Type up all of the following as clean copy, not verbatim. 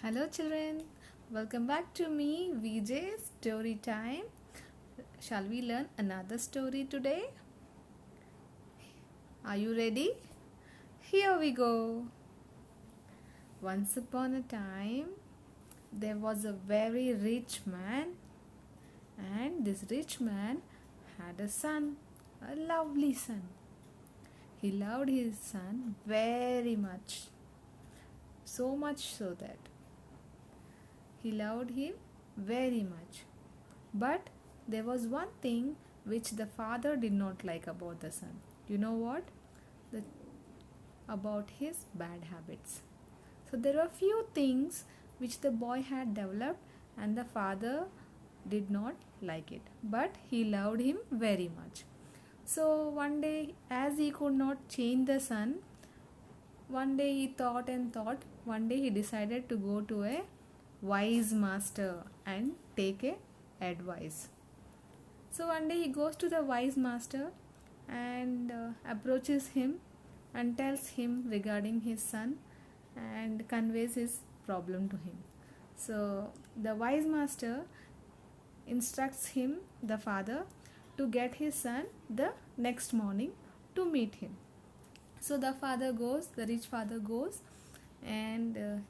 Hello, children. Welcome back to me, VJ Story Time. Shall we learn another story today? Are you ready? Here we go. Once upon a time, there was a very rich man, and this rich man had a son, a lovely son. He loved his son very much, so much so that he loved him very much. But there was one thing which the father did not like about the son. You know what? About his bad habits. So there were few things which the boy had developed and the father did not like it. But he loved him very much. So one day, as he could not change the son, one day he thought and thought. One day he decided to go to a wise master and take a advice. So one day he goes to the wise master and approaches him and tells him regarding his son and conveys his problem to him. So the wise master instructs him, the father, to get his son the next morning to meet him. So the rich father goes and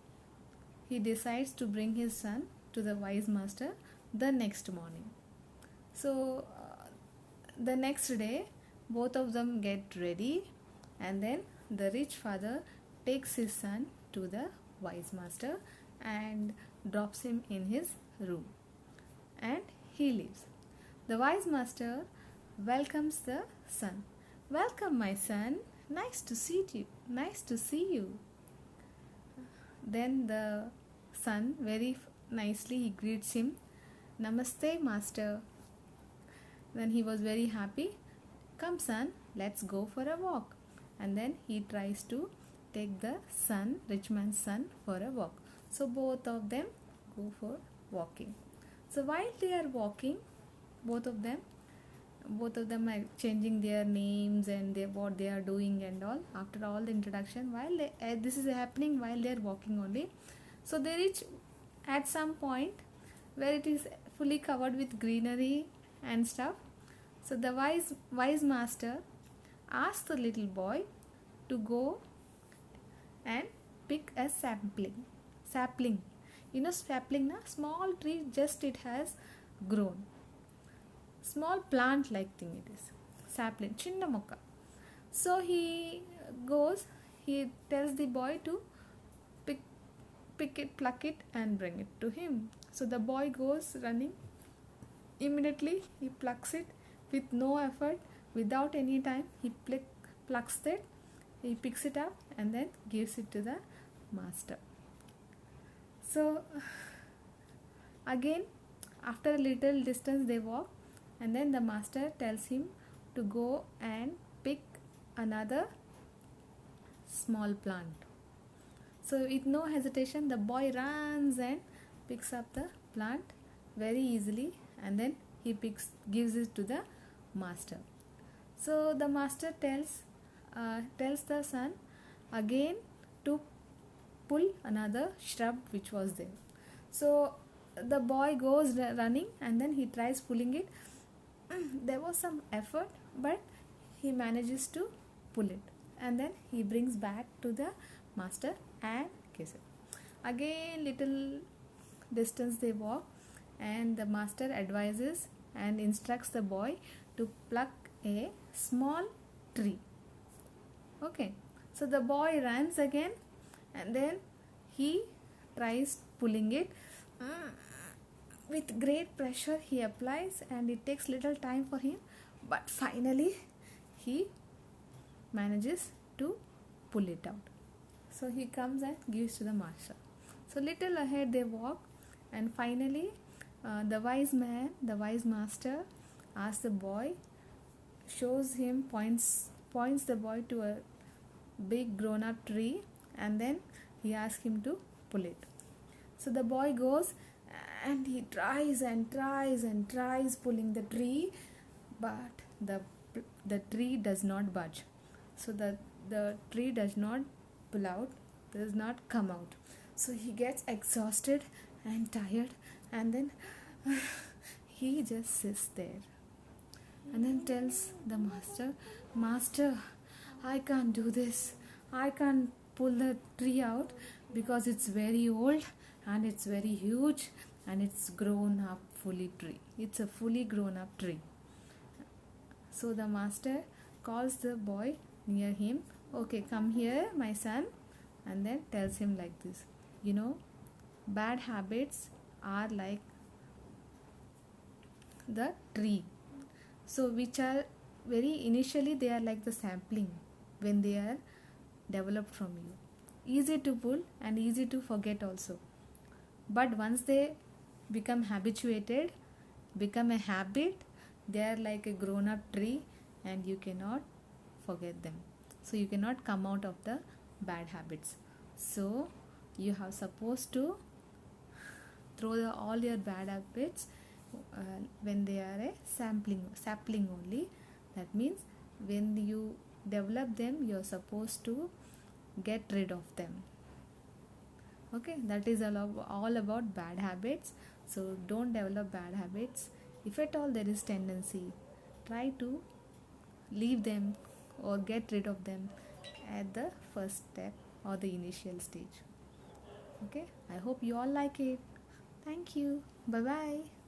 he decides to bring his son to the wise master the next morning. So the next day, both of them get ready, and then the rich father takes his son to the wise master and drops him in his room, and he leaves. The wise master welcomes the son. Welcome, my son. Nice to see you. Nice to see you. Then the son very nicely he greets him. Namaste, master. Then he was very happy. Come, son, let's go for a walk. And then he tries to take the son, rich man's son, for a walk. So both of them go for walking. So while they are walking, both of them are changing their names and what they are doing and all. After all the introduction, this is happening while they are walking only. So they reach at some point where it is fully covered with greenery and stuff. So the wise master asked the little boy to go and pick a sapling. You know sapling, na? Small tree, just it has grown. Small plant like thing it is. Sapling, chinna mokka. So he tells the boy to pick it, pluck it and bring it to him. So the boy goes running. Immediately he plucks it with no effort, without any time. He plucks it, he picks it up and then gives it to the master. So again, after a little distance they walk, and then the master tells him to go and pick another small plant. So with no hesitation the boy runs and picks up the plant very easily, and then he gives it to the master. So the master tells the son again to pull another shrub which was there. So the boy goes running and then he tries pulling it. There was some effort, but he manages to pull it, and then he brings back to the master and kisses it. Again little distance they walk, and the master advises and instructs the boy to pluck a small tree. Okay, so the boy runs again and then he tries pulling it. With great pressure he applies, and it takes little time for him, but finally he manages to pull it out. So he comes and gives to the master. So little ahead they walk, and finally the wise master asks the boy, points the boy to a big grown up tree, and then he asks him to pull it. So the boy goes and he tries and tries and tries pulling the tree, but the tree does not budge. So the tree does not pull out, does not come out. So he gets exhausted and tired, and then he just sits there and then tells the master, Master, I can't do this. I can't pull the tree out because it's very old and it's very huge and it's grown up fully tree. It's a fully grown up tree. So the master calls the boy near him. Okay, come here, my son, and then tells him like this. You know, bad habits are like the tree. So which are very initially they are like the sampling when they are developed from you. Easy to pull and easy to forget also. But once they become habituated, become a habit, they are like a grown up tree and you cannot forget them. So you cannot come out of the bad habits. So you have supposed to throw all your bad habits when they are a sapling only. That means when you develop them, you are supposed to get rid of them. Okay, that is all about bad habits. So don't develop bad habits. If at all there is tendency, try to leave them or get rid of them at the first step or the initial stage. Okay, I hope you all like it. Thank you. Bye bye.